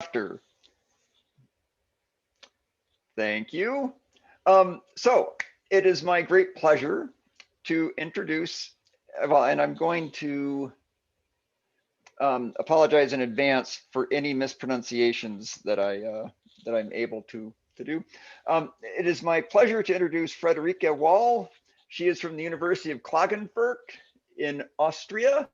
Chapter. Thank you. So it is my great pleasure to introduce, well, and I'm going to apologize in advance for any mispronunciations that I'm able to do. It is my pleasure to introduce Friederike Wall. She is from the University of Klagenfurt in Austria.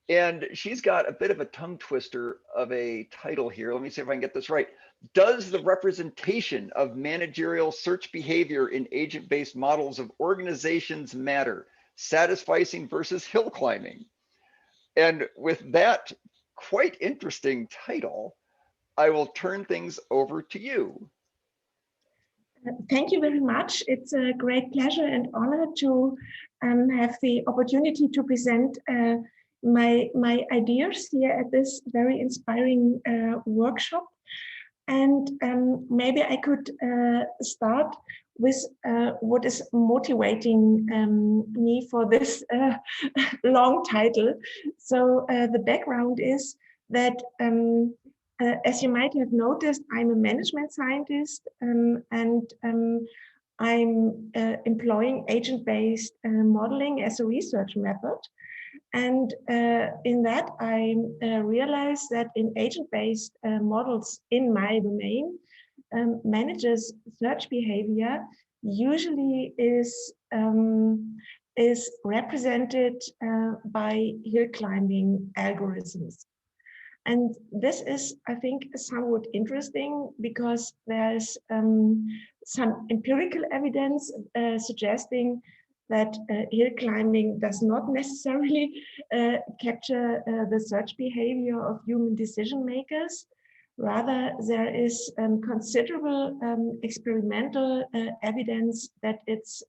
And she's got a bit of a tongue twister of a title here. Let me see if I can get this right. Does the representation of managerial search behavior in agent-based models of organizations matter? Satisficing versus hill climbing. And with that quite interesting title, I will turn things over to you. Thank you very much. It's a great pleasure and honor to have the opportunity to present my ideas here at this very inspiring workshop. And maybe I could start with what is motivating me for this long title. So the background is that as you might have noticed, I'm a management scientist and I'm employing agent-based modeling as a research method. And in that, I realized that in agent-based models in my domain, managers' search behavior usually is represented by hill climbing algorithms. And this is, I think, somewhat interesting because there's some empirical evidence suggesting that hill climbing does not necessarily capture the search behavior of human decision makers. Rather, there is considerable experimental evidence that it's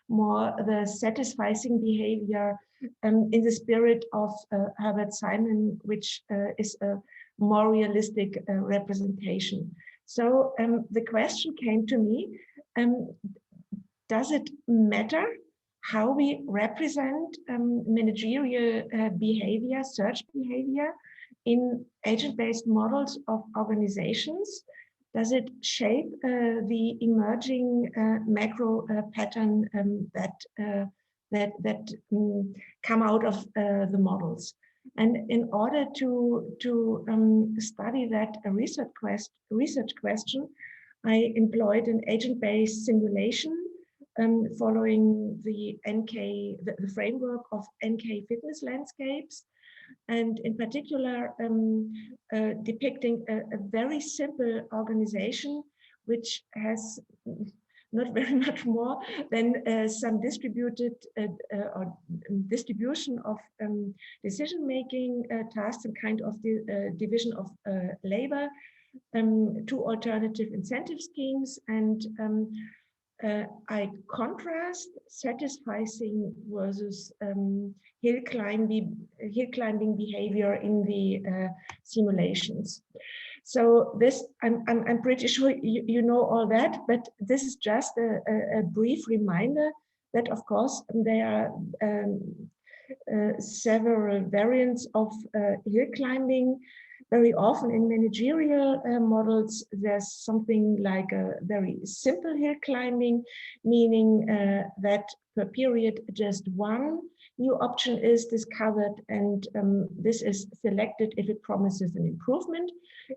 more the satisficing behavior in the spirit of Herbert Simon, which is a more realistic representation. So the question came to me, does it matter how we represent managerial behavior, search behavior in agent-based models of organizations? Does it shape the emerging macro pattern that come out of the models? And in order to study that research question, I employed an agent-based simulation following the framework of NK fitness landscapes, and in particular depicting a very simple organization which has not very much more than some distributed or distribution of decision-making tasks, some kind of division of labor, two alternative incentive schemes, and I contrast satisficing versus hill climbing behavior in the simulations. So this, I'm pretty sure you know all that, but this is just a brief reminder that, of course, there are several variants of hill climbing. Very often in managerial models, there's something like a very simple hill climbing, meaning that per period just one new option is discovered, and this is selected if it promises an improvement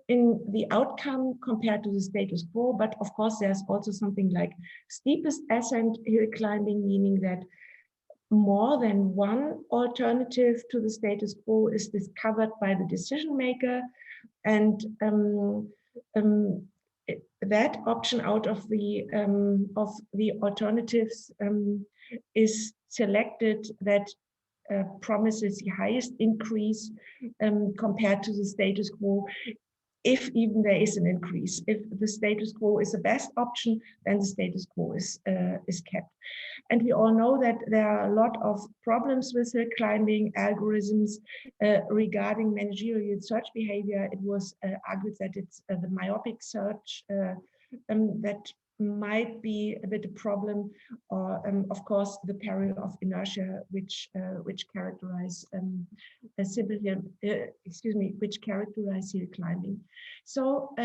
in the outcome compared to the status quo. But of course, there's also something like steepest ascent hill climbing, meaning that more than one alternative to the status quo is discovered by the decision maker, and that option out of the alternatives is selected that promises the highest increase compared to the status quo, if even there is an increase. If the status quo is the best option, then the status quo is kept. And we all know that there are a lot of problems with hill climbing algorithms regarding managerial search behavior. It was argued that it's the myopic search that might be a bit a problem, or of course the peril of inertia, which characterize which characterize hill climbing. So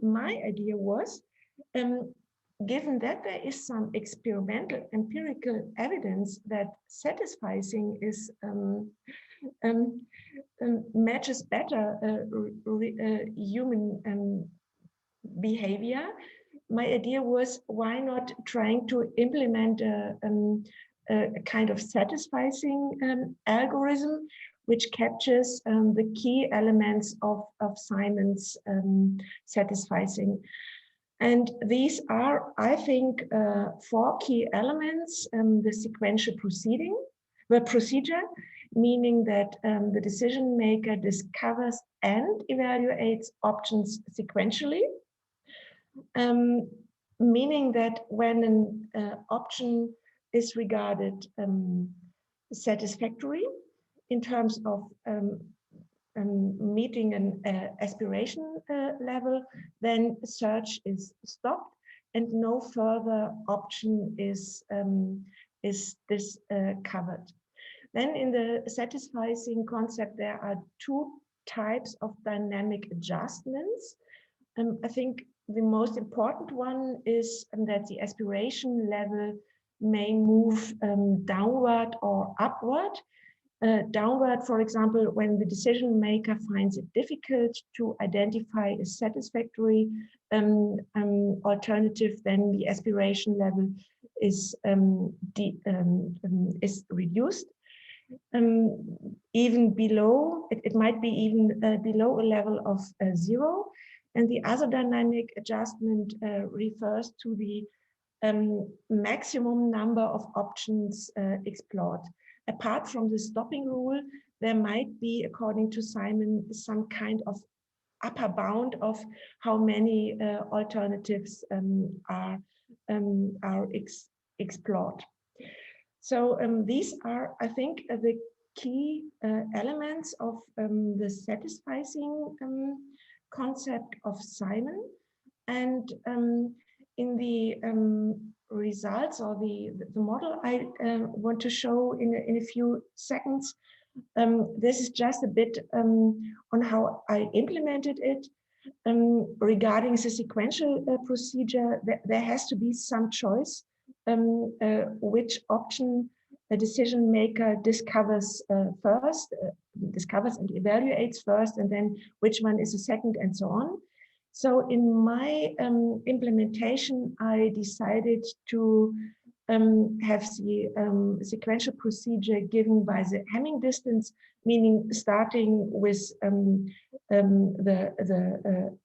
my idea was, given that there is some experimental empirical evidence that satisficing is matches better human behavior, my idea was, why not trying to implement a kind of satisficing algorithm which captures the key elements of Simon's satisficing. And these are, I think, 4 key elements: the sequential procedure, meaning that the decision maker discovers and evaluates options sequentially, meaning that when an option is regarded satisfactory in terms of meeting an aspiration level, then search is stopped and no further option is covered. Then in the satisficing concept, there are 2 types of dynamic adjustments. I think the most important one is that the aspiration level may move downward or upward. Downward, for example, when the decision maker finds it difficult to identify a satisfactory alternative, then the aspiration level is reduced. Even below, it might be even below a level of 0. And the other dynamic adjustment refers to the maximum number of options explored. Apart from the stopping rule, there might be, according to Simon, some kind of upper bound of how many alternatives are explored. So these are, I think, the key elements of the satisficing concept of Simon. And in the results or the model I want to show in a few seconds, this is just a bit on how I implemented it. Regarding the sequential procedure, there has to be some choice which option a decision maker discovers first, discovers and evaluates first, and then which one is the second, and so on. So in my implementation, I decided to have the sequential procedure given by the Hamming distance, meaning starting with the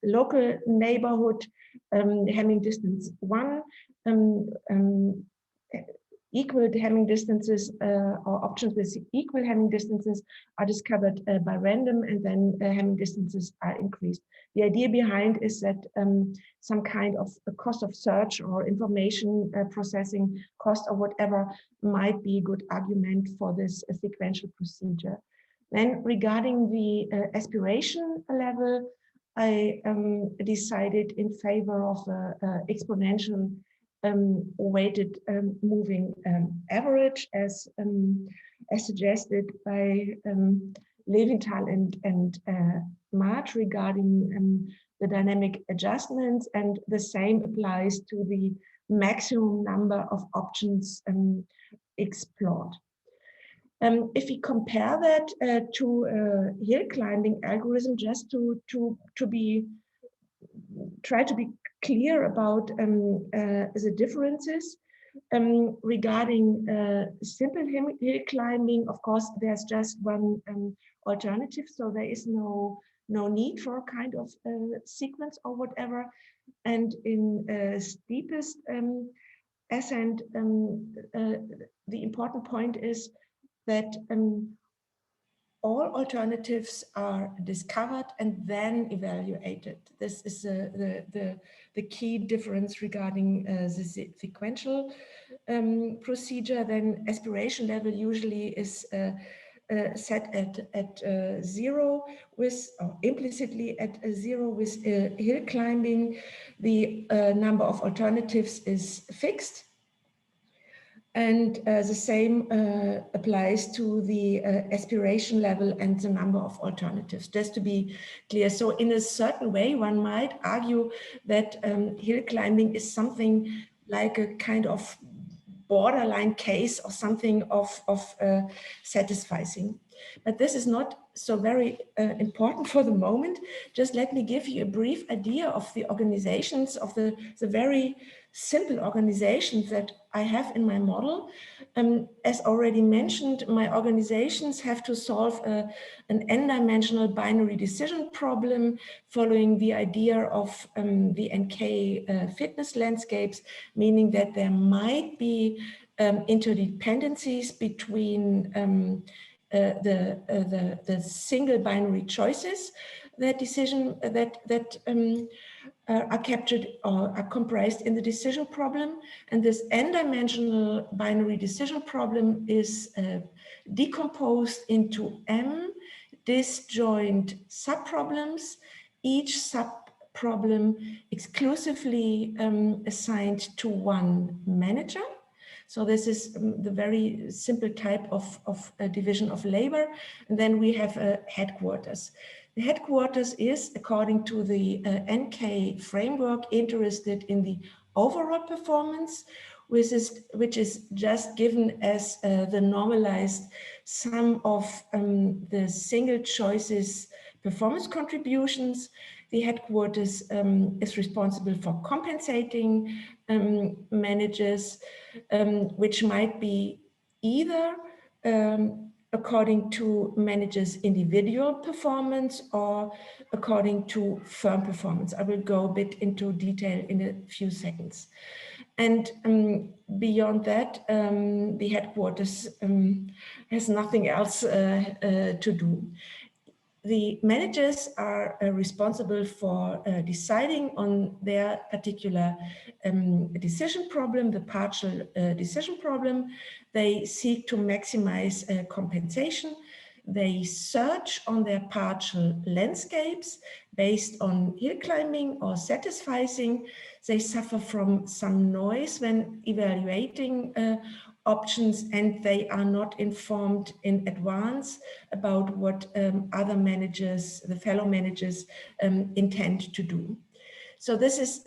local neighborhood Hamming distance 1, equal Hamming distances or options with equal Hamming distances are discovered by random, and then Hamming distances are increased. The idea behind is that some kind of a cost of search or information processing cost or whatever might be a good argument for this sequential procedure. Then regarding the aspiration level, I decided in favor of exponential weighted moving average, as suggested by Leventhal and March regarding the dynamic adjustments, and the same applies to the maximum number of options explored. If we compare that to a hill climbing algorithm, just to try to be clear about the differences regarding simple hill climbing, of course, there's just one alternative, so there is no need for a kind of sequence or whatever. And in steepest ascent, the important point is that all alternatives are discovered and then evaluated. This is the key difference regarding the sequential procedure. Then aspiration level usually is set at 0 with, or implicitly at 0 with hill climbing. The number of alternatives is fixed. And the same applies to the aspiration level and the number of alternatives, just to be clear. So in a certain way, one might argue that hill climbing is something like a kind of borderline case or something of satisficing. But this is not so very important for the moment. Just let me give you a brief idea of the organizations, of the very simple organizations that I have in my model. As already mentioned, my organizations have to solve an n-dimensional binary decision problem following the idea of the NK fitness landscapes, meaning that there might be interdependencies between the single binary choices that are captured or are comprised in the decision problem. And this n-dimensional binary decision problem is decomposed into m disjoint subproblems, each subproblem exclusively assigned to one manager. So this is the very simple type of division of labor. And then we have a headquarters. The headquarters is, according to the NK framework, interested in the overall performance, which is just given as the normalized sum of the single choices performance contributions. The headquarters is responsible for compensating managers, which might be either according to managers' individual performance or according to firm performance. I will go a bit into detail in a few seconds. And beyond that, the headquarters has nothing else to do. The managers are responsible for deciding on their particular decision problem, the partial decision problem. They seek to maximize compensation. They search on their partial landscapes based on hill climbing or satisficing. They suffer from some noise when evaluating options, and they are not informed in advance about what other managers, the fellow managers, intend to do. So this is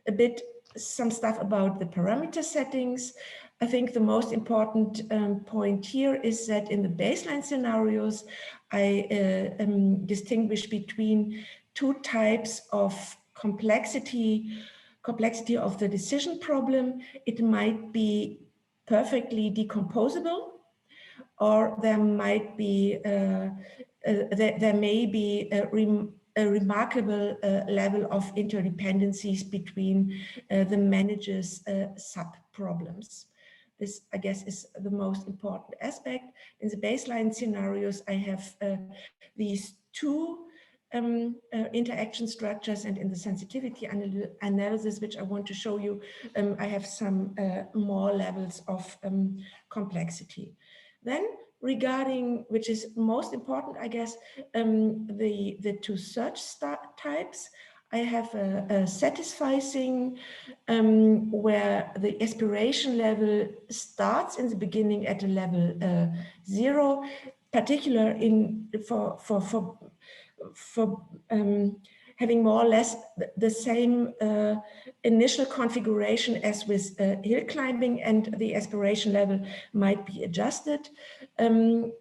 a bit some stuff about the parameter settings. I think the most important point here is that in the baseline scenarios, I distinguish between two types of complexity of the decision problem. It might be perfectly decomposable, or there might be there may be a remarkable level of interdependencies between the managers' sub-problems. This, I guess, is the most important aspect. In the baseline scenarios, I have these two interaction structures, and in the sensitivity analysis, which I want to show you, I have some more levels of complexity. Then, regarding, which is most important, I guess, the two search types, I have a satisficing where the aspiration level starts in the beginning at a level 0, particular in for having more or less the same initial configuration as with hill climbing, and the aspiration level might be adjusted. And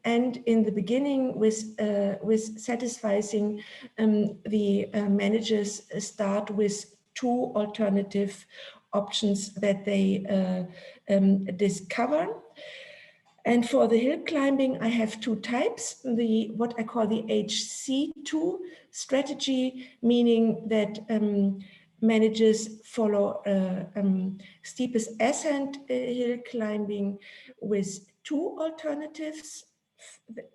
in the beginning with satisficing, the managers start with two alternative options that they discover. And for the hill climbing, I have two types, what I call the HC2 strategy, meaning that managers follow steepest ascent hill climbing with two alternatives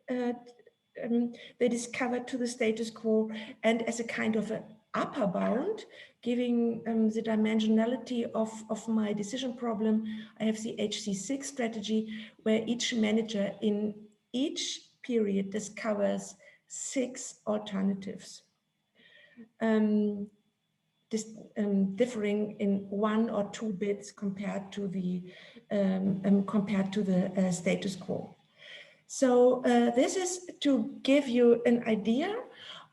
they discovered to the status quo, and as a kind of an upper bound, giving the dimensionality of my decision problem, I have the HC6 strategy, where each manager in each period discovers 6 alternatives, differing in 1 or 2 bits compared to the status quo. So this is to give you an idea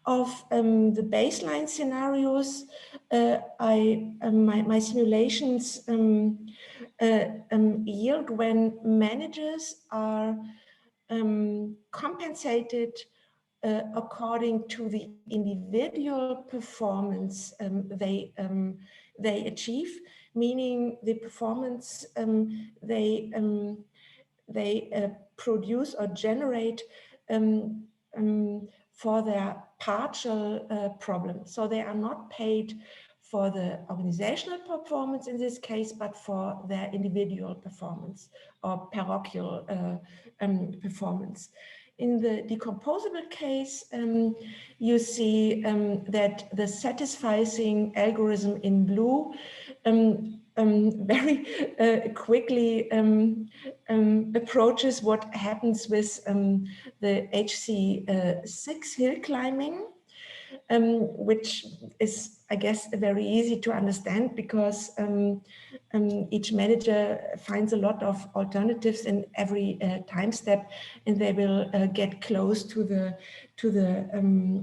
of the baseline scenarios. My simulations yield when managers are compensated according to the individual performance they achieve, meaning the performance they produce or generate for their partial problem. So they are not paid for the organizational performance in this case, but for their individual performance or parochial performance. In the decomposable case, you see that the satisficing algorithm in blue very quickly approaches what happens with the HC6 hill climbing, which is, I guess, very easy to understand because each manager finds a lot of alternatives in every time step, and they will get close to the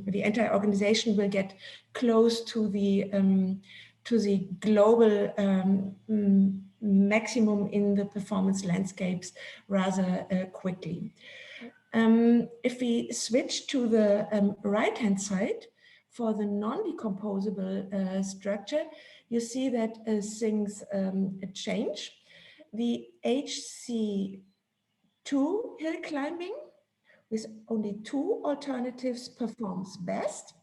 entire organization will get close to the global maximum in the performance landscapes rather quickly. If we switch to the right-hand side for the non-decomposable structure, you see that things change. The HC2 hill climbing with only 2 alternatives performs best,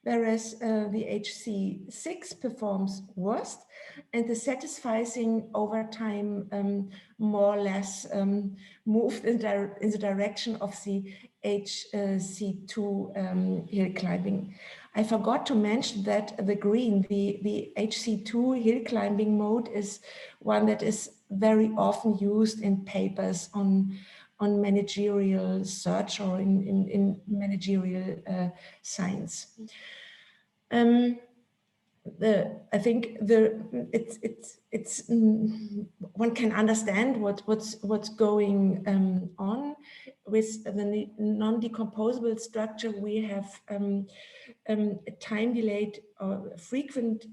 whereas the HC6 performs worst, and the satisficing over time more or less moved in the direction of the HC2 hill climbing. I forgot to mention that the green, the HC2 hill climbing mode is one that is very often used in papers on managerial search or in managerial science. I think it's one can understand what's going on with the non-decomposable structure. We have time delayed or frequent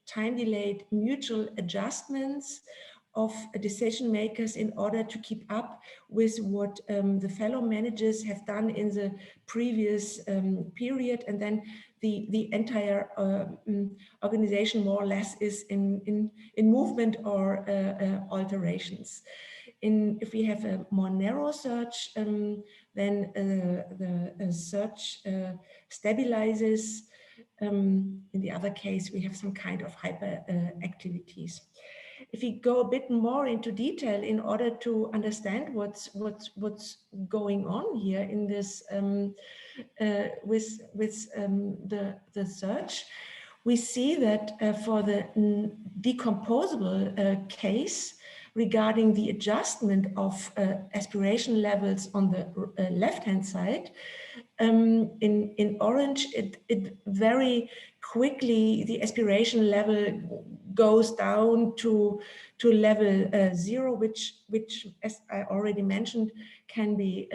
time delayed mutual adjustments of decision makers in order to keep up with what the fellow managers have done in the previous period, and then the entire organization more or less is in movement or alterations. If we have a more narrow search, then the search stabilizes. In the other case, we have some kind of hyper activities. If we go a bit more into detail in order to understand what's going on here in this with the search, we see that for the decomposable case regarding the adjustment of aspiration levels on the left-hand side, in orange, it very quickly, the aspiration level goes down to level 0, which, as I already mentioned, can be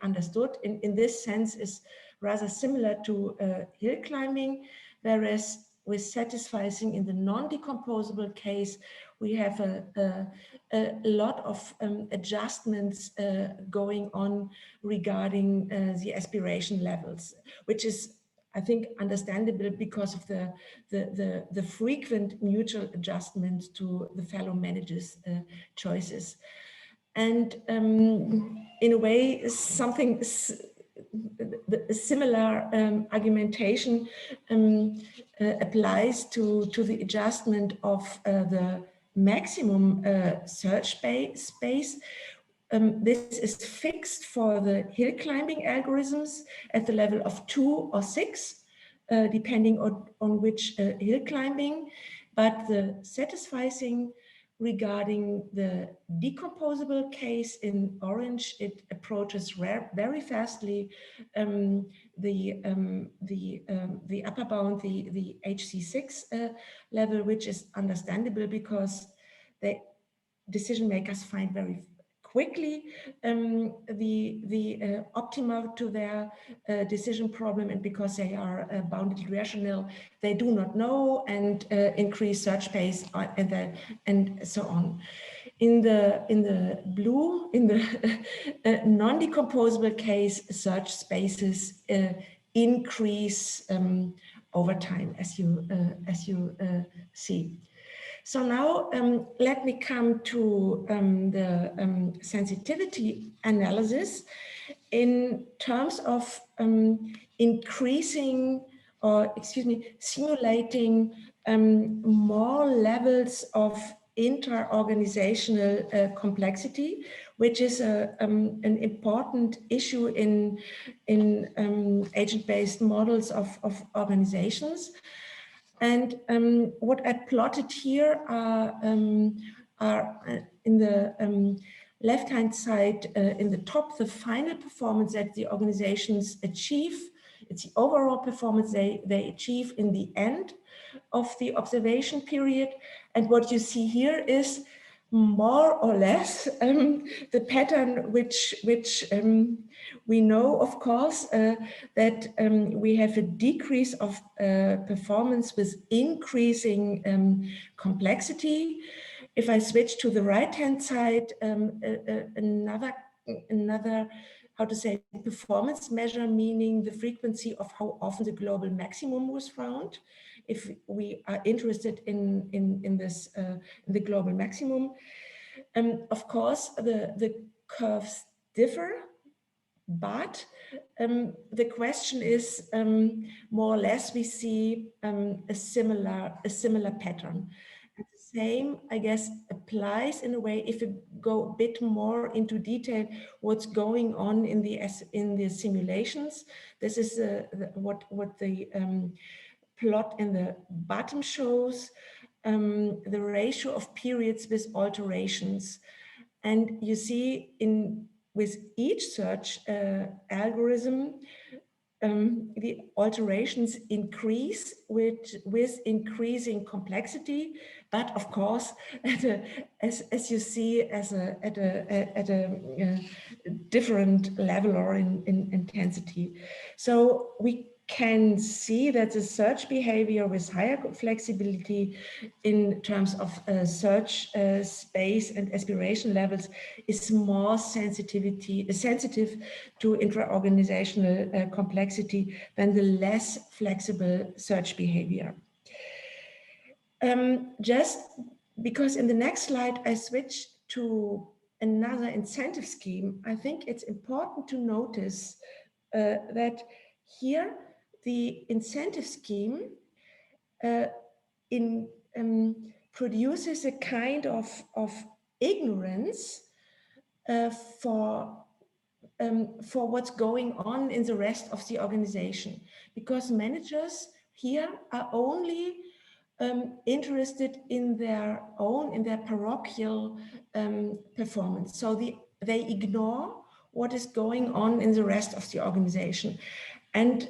understood. In this sense, is rather similar to hill climbing, whereas with satisficing in the non-decomposable case, we have a lot of adjustments going on regarding the aspiration levels, which is, I think, understandable because of the frequent mutual adjustment to the fellow managers' choices. And in a way, something similar argumentation applies to the adjustment of the maximum search space. This is fixed for the hill climbing algorithms at the level of 2 or 6, depending on which hill climbing, but the satisficing Regarding the decomposable case in orange, it approaches very fastly the upper bound, the HC6 level, which is understandable because the decision makers find very quickly the optima to their decision problem, and because they are boundedly rational, they do not know, and increase search space and so on. In the blue, in the non-decomposable case, search spaces increase over time, as you see. So now let me come to the sensitivity analysis in terms of increasing, or excuse me, simulating more levels of inter-organizational complexity, which is an important issue in agent-based models of organizations. And what I plotted here are in the left-hand side, in the top, the final performance that the organizations achieve. It's the overall performance they achieve in the end of the observation period. And what you see here is more or less the pattern which we know, of course, that we have a decrease of performance with increasing complexity. If I switch to the right-hand side, another, how to say, performance measure, meaning the frequency of how often the global maximum was found. If we are interested in this, the global maximum, of course, the curves differ, but the question is more or less we see a similar pattern. And the same, I guess, applies in a way if we go a bit more into detail what's going on in the simulations. This is what the plot in the bottom shows, the ratio of periods with alterations. And you see with each search algorithm, the alterations increase with increasing complexity, but of course, as you see, at a different level or in intensity. So we can see that the search behavior with higher flexibility in terms of search space and aspiration levels is more sensitive to intra-organizational complexity than the less flexible search behavior. Just because in the next slide I switch to another incentive scheme, I think it's important to notice that here the incentive scheme produces a kind of ignorance for what's going on in the rest of the organization, because managers here are only interested in their parochial performance. So they ignore what is going on in the rest of the organization. And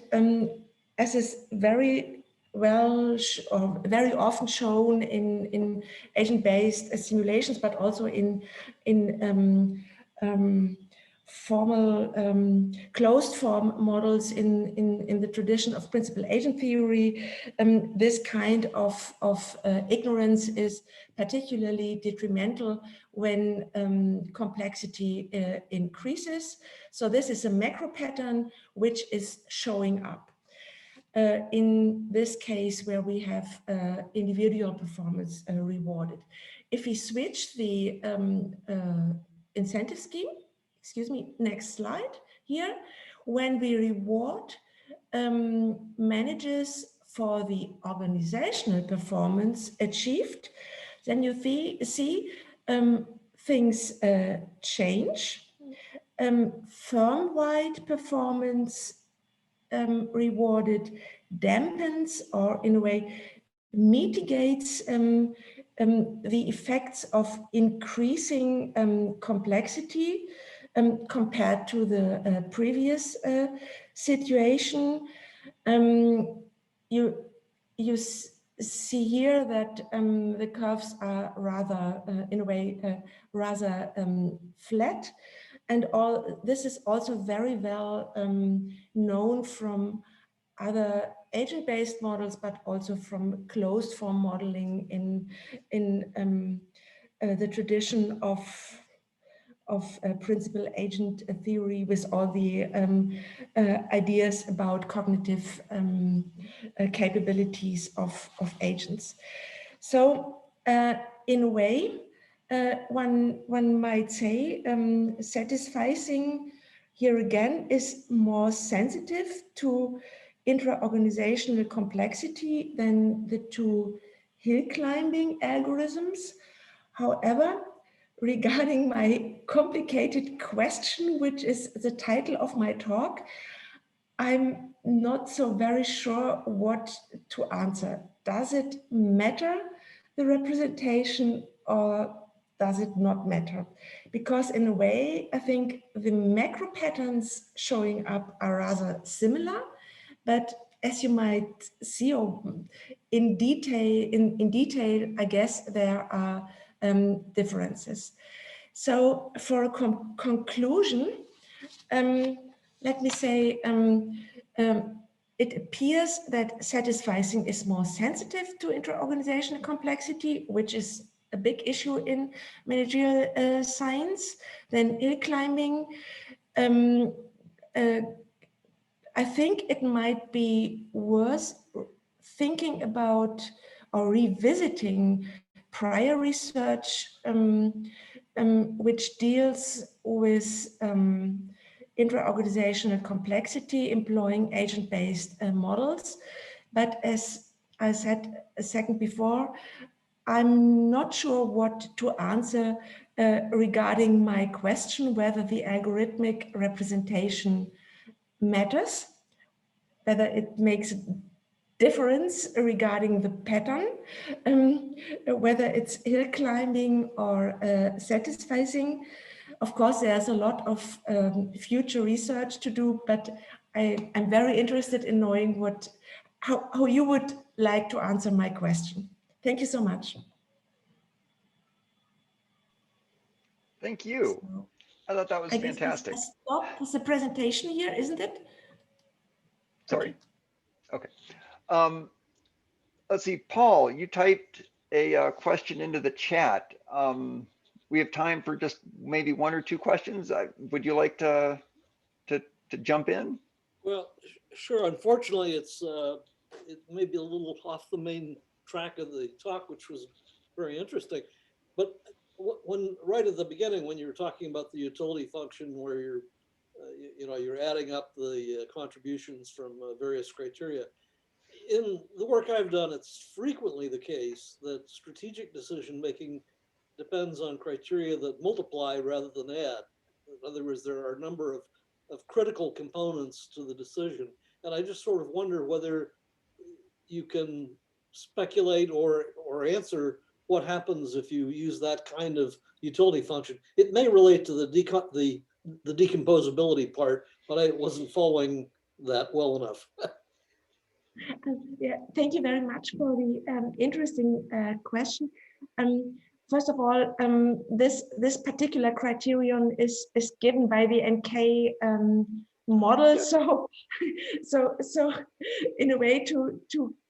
as is very very often shown in agent-based simulations, but also in formal closed form models in the tradition of principal agent theory, this kind of ignorance is particularly detrimental when complexity increases. So this is a macro pattern which is showing up in this case where we have individual performance rewarded. If we switch the incentive scheme, excuse me, next slide here, when we reward managers for the organizational performance achieved, then you see things change. Firm-wide performance rewarded dampens, or in a way mitigates the effects of increasing complexity compared to the previous situation. You see here that the curves are rather, in a way, rather flat, and all this is also very well known from other agent-based models, but also from closed form modeling in the tradition of principal agent theory, with all the ideas about cognitive capabilities of agents. So in a way, one might say Satisficing here again is more sensitive to intra-organizational complexity than the two hill climbing algorithms. However, regarding my complicated question, which is the title of my talk, I'm not so very sure what to answer. Does it matter, the representation, or does it not matter? Because in a way, I think the macro patterns showing up are rather similar, but as you might see in detail, I guess there are differences. So for a conclusion, let me say, it appears that Satisficing is more sensitive to inter-organizational complexity, which is a big issue in managerial science, than hill climbing. I think it might be worth thinking about or revisiting prior research which deals with intra-organizational complexity employing agent-based models. But as I said a second before, I'm not sure what to answer regarding my question whether the algorithmic representation matters, whether it makes a difference regarding the pattern, whether it's hill climbing or satisficing. Of course, there's a lot of future research to do, but I'm very interested in knowing how you would like to answer my question. Thank you so much. Thank you. So, I thought that was I guess fantastic. I stop with the presentation here, isn't it? Sorry. Okay. Let's see, Paul, you typed a question into the chat. We have time for just maybe one or two questions. Would you like to jump in? Well, sure. Unfortunately, it may be a little off the main track of the talk, which was very interesting. But when right at the beginning, when you were talking about the utility function, where you're adding up the contributions from various criteria. In the work I've done, it's frequently the case that strategic decision making depends on criteria that multiply rather than add. In other words, there are a number of critical components to the decision. And I just sort of wonder whether you can speculate or answer what happens if you use that kind of utility function. It may relate to the decomposability part, but I wasn't following that well enough. Yeah, thank you very much for the interesting question. First of all, this particular criterion is given by the NK model, so in a way to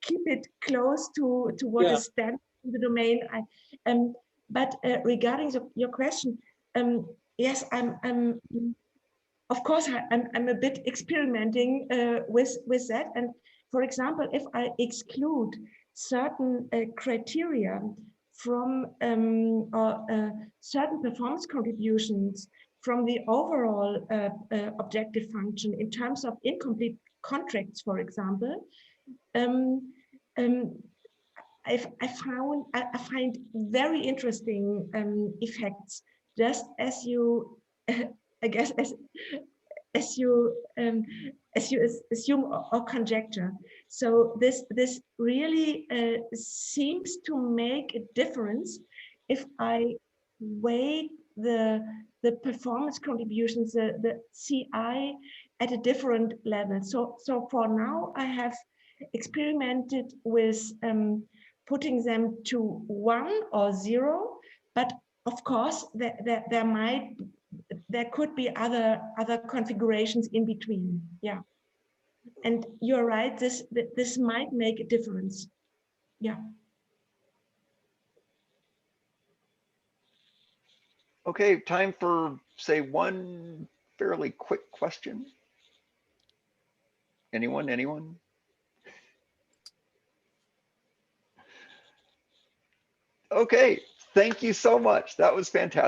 keep it close to what is standard in the domain. But regarding your question, yes, I'm of course I'm a bit experimenting with that. And for example, if I exclude certain criteria from certain performance contributions from the overall objective function in terms of incomplete contracts, for example, I find very interesting effects, just as you, I guess, as you assume or conjecture. So this really seems to make a difference if I weigh the performance contributions, the CI at a different level. So for now, I have experimented with putting them to 1 or 0, but of course there could be other configurations in between. Yeah, and you're right. This might make a difference. Yeah. Okay, time for, say, one fairly quick question. Anyone? Okay, thank you so much. That was fantastic.